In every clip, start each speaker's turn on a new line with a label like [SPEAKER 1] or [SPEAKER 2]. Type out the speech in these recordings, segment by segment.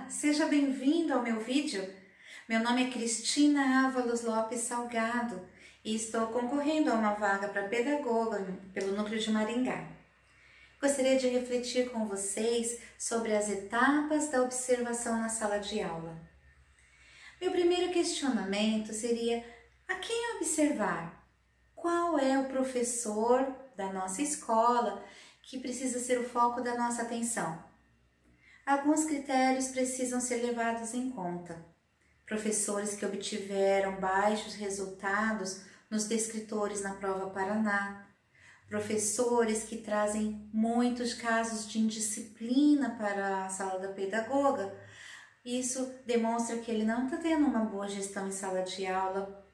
[SPEAKER 1] Olá, seja bem-vindo ao meu vídeo. Meu nome é Cristina Ávalos Lopes Salgado e estou concorrendo a uma vaga para pedagoga pelo núcleo de Maringá. Gostaria de refletir com vocês sobre as etapas da observação na sala de aula. Meu primeiro questionamento seria: a quem observar? Qual é o professor da nossa escola que precisa ser o foco da nossa atenção? Alguns critérios precisam ser levados em conta. Professores que obtiveram baixos resultados nos descritores na prova Paraná, professores que trazem muitos casos de indisciplina para a sala da pedagoga. Isso demonstra que ele não está tendo uma boa gestão em sala de aula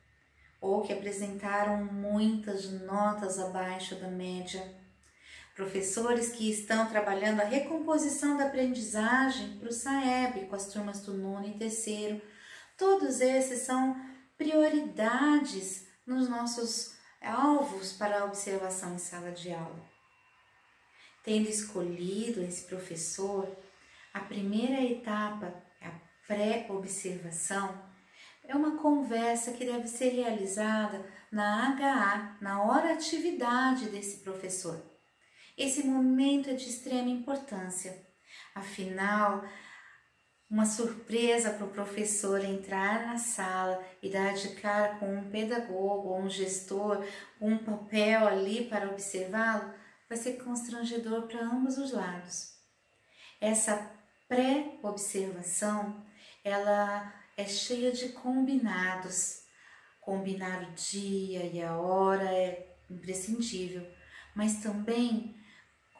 [SPEAKER 1] ou que apresentaram muitas notas abaixo da média. Professores que estão trabalhando a recomposição da aprendizagem para o SAEB, com as turmas do 9º e 3º. Todos esses são prioridades nos nossos alvos para a observação em sala de aula. Tendo escolhido esse professor, a primeira etapa, a pré-observação, é uma conversa que deve ser realizada na HA, na hora atividade desse professor. Esse momento é de extrema importância, afinal, uma surpresa para o professor entrar na sala e dar de cara com um pedagogo ou um gestor, um papel ali para observá-lo, vai ser constrangedor para ambos os lados. Essa pré-observação, ela é cheia de combinados. Combinar o dia e a hora é imprescindível, mas também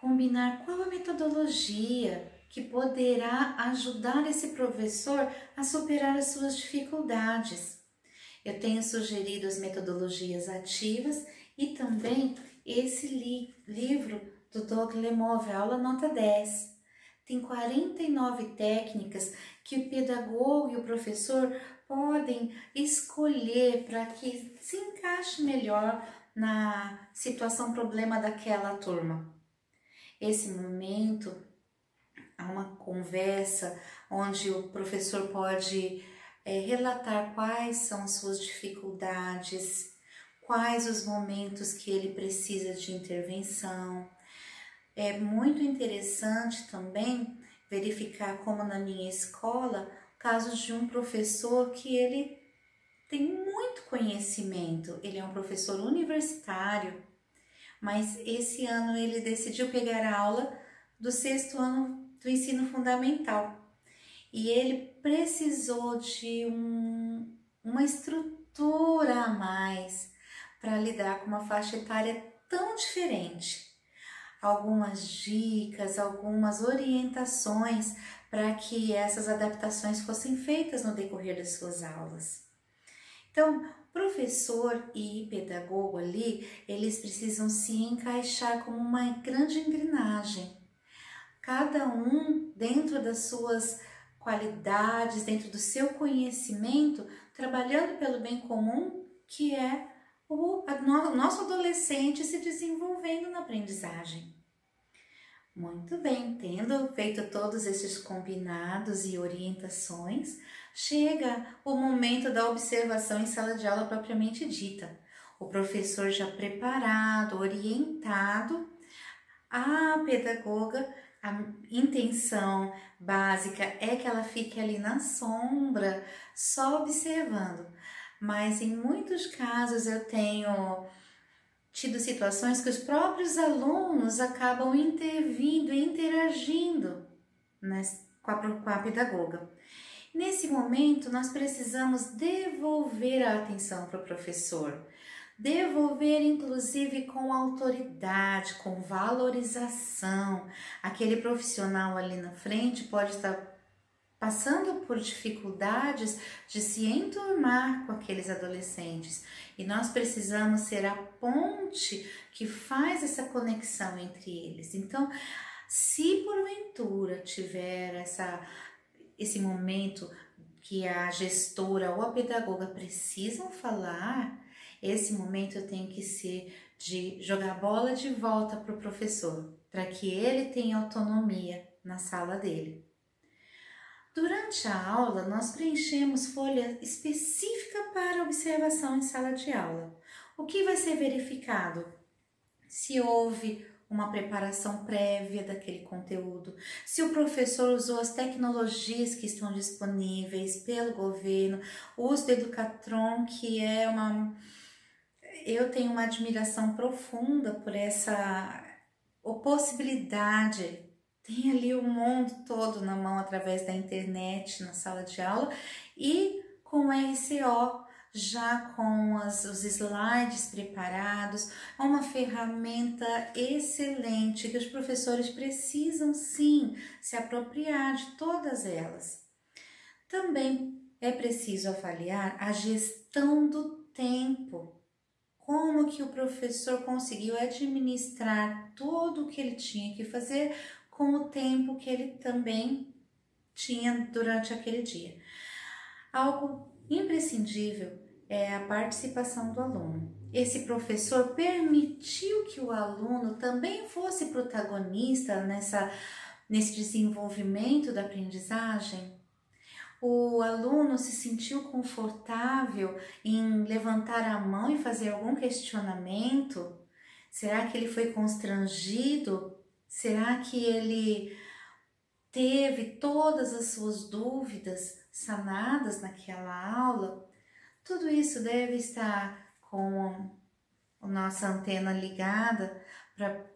[SPEAKER 1] combinar qual a metodologia que poderá ajudar esse professor a superar as suas dificuldades. Eu tenho sugerido as metodologias ativas e também esse livro do Doug Lemove, Aula Nota 10. Tem 49 técnicas que o pedagogo e o professor podem escolher para que se encaixe melhor na situação problema daquela turma. Esse momento há uma conversa onde o professor pode relatar quais são as suas dificuldades, quais os momentos que ele precisa de intervenção. É muito interessante também verificar, como na minha escola, casos de um professor que ele tem muito conhecimento, ele é um professor universitário, mas esse ano ele decidiu pegar a aula do 6º ano do ensino fundamental e ele precisou de uma estrutura a mais para lidar com uma faixa etária tão diferente. Algumas dicas, algumas orientações para que essas adaptações fossem feitas no decorrer das suas aulas. Então, professor e pedagogo ali, eles precisam se encaixar como uma grande engrenagem. Cada um dentro das suas qualidades, dentro do seu conhecimento, trabalhando pelo bem comum, que é o nosso adolescente se desenvolvendo na aprendizagem. Muito bem, tendo feito todos esses combinados e orientações, chega o momento da observação em sala de aula propriamente dita. O professor já preparado, orientado, a pedagoga, a intenção básica é que ela fique ali na sombra, só observando. Mas em muitos casos eu tenho tido situações que os próprios alunos acabam intervindo e interagindo com a pedagoga. Nesse momento, nós precisamos devolver a atenção para o professor, devolver inclusive com autoridade, com valorização. Aquele profissional ali na frente pode estar passando por dificuldades de se enturmar com aqueles adolescentes. E nós precisamos ser a ponte que faz essa conexão entre eles. Então, se porventura tiver esse momento que a gestora ou a pedagoga precisam falar, esse momento eu tenho que ser de jogar a bola de volta para o professor, para que ele tenha autonomia na sala dele. Durante a aula, nós preenchemos folha específica para observação em sala de aula. O que vai ser verificado? Se houve uma preparação prévia daquele conteúdo, se o professor usou as tecnologias que estão disponíveis pelo governo, o uso do Educatron, que é eu tenho uma admiração profunda por essa possibilidade. Tem ali o mundo todo na mão através da internet, na sala de aula, e com o RCO, já com os slides preparados, é uma ferramenta excelente que os professores precisam sim se apropriar de todas elas. Também é preciso avaliar a gestão do tempo. Como que o professor conseguiu administrar tudo o que ele tinha que fazer com o tempo que ele também tinha durante aquele dia. Algo imprescindível é a participação do aluno. Esse professor permitiu que o aluno também fosse protagonista nesse desenvolvimento da aprendizagem. O aluno se sentiu confortável em levantar a mão e fazer algum questionamento? Será que ele foi constrangido? Será que ele teve todas as suas dúvidas sanadas naquela aula? Tudo isso deve estar com a nossa antena ligada para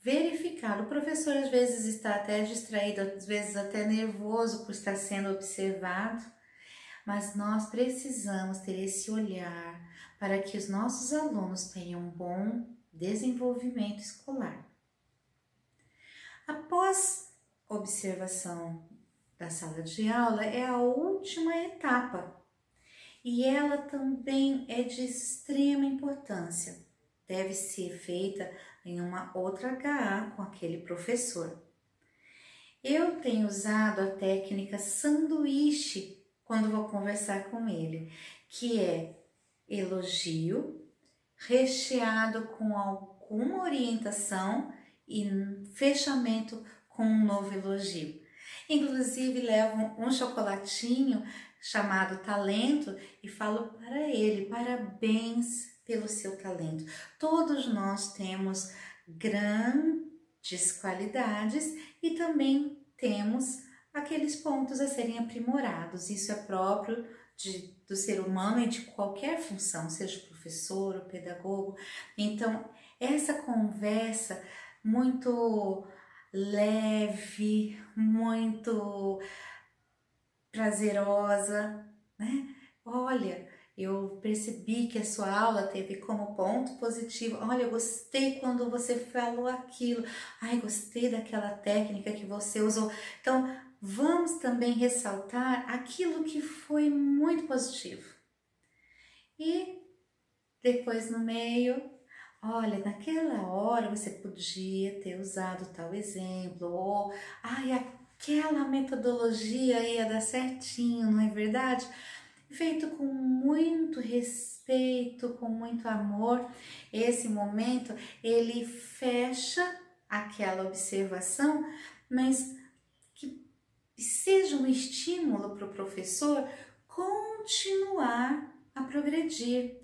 [SPEAKER 1] verificar. O professor às vezes está até distraído, às vezes até nervoso por estar sendo observado, mas nós precisamos ter esse olhar para que os nossos alunos tenham um bom desenvolvimento escolar. Após observação da sala de aula é a última etapa e ela também é de extrema importância. Deve ser feita em uma outra HA com aquele professor. Eu tenho usado a técnica sanduíche quando vou conversar com ele, que é elogio recheado com alguma orientação e fechamento com um novo elogio. Inclusive levo um chocolatinho chamado talento e falo para ele: parabéns pelo seu talento. Todos nós temos grandes qualidades e também temos aqueles pontos a serem aprimorados. Isso é próprio do ser humano e de qualquer função, seja professor ou pedagogo. Então, essa conversa muito leve, muito prazerosa, né? Olha, eu percebi que a sua aula teve como ponto positivo. Olha, eu gostei quando você falou aquilo. Ai, gostei daquela técnica que você usou. Então, vamos também ressaltar aquilo que foi muito positivo. E depois no meio, olha, naquela hora você podia ter usado tal exemplo, ou ai, aquela metodologia ia dar certinho, não é verdade? Feito com muito respeito, com muito amor. Esse momento ele fecha aquela observação, mas que seja um estímulo para o professor continuar a progredir.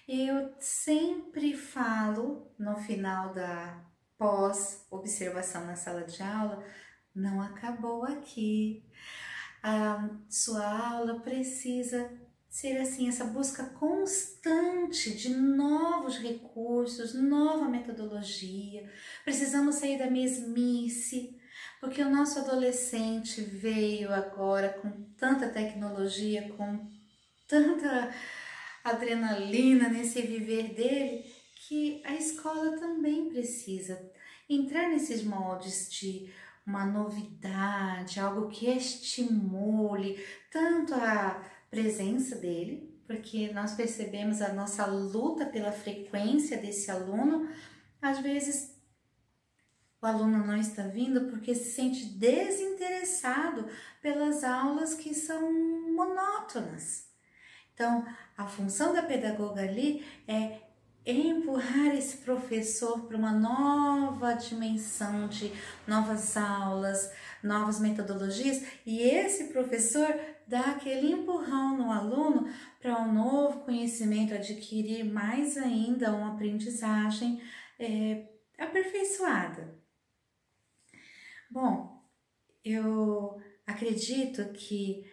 [SPEAKER 1] Eu sempre falo no final da pós-observação na sala de aula: não acabou aqui. A sua aula precisa ser assim, essa busca constante de novos recursos, nova metodologia. Precisamos sair da mesmice, porque o nosso adolescente veio agora com tanta tecnologia, com tanta adrenalina nesse viver dele, que a escola também precisa entrar nesses moldes de uma novidade, algo que estimule tanto a presença dele, porque nós percebemos a nossa luta pela frequência desse aluno. Às vezes o aluno não está vindo porque se sente desinteressado pelas aulas que são monótonas. Então, a função da pedagoga ali é empurrar esse professor para uma nova dimensão de novas aulas, novas metodologias, e esse professor dá aquele empurrão no aluno para um novo conhecimento, adquirir mais ainda uma aprendizagem aperfeiçoada. Bom, eu acredito que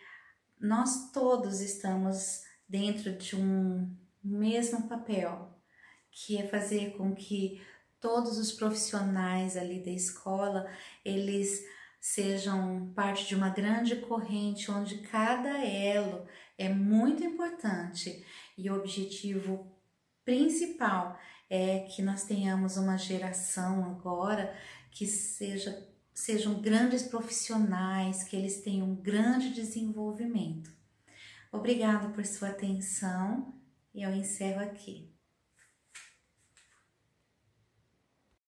[SPEAKER 1] nós todos estamos dentro de um mesmo papel, que é fazer com que todos os profissionais ali da escola, eles sejam parte de uma grande corrente onde cada elo é muito importante, e o objetivo principal é que nós tenhamos uma geração agora que sejam grandes profissionais, que eles tenham um grande desenvolvimento. Obrigada por sua atenção e eu encerro aqui.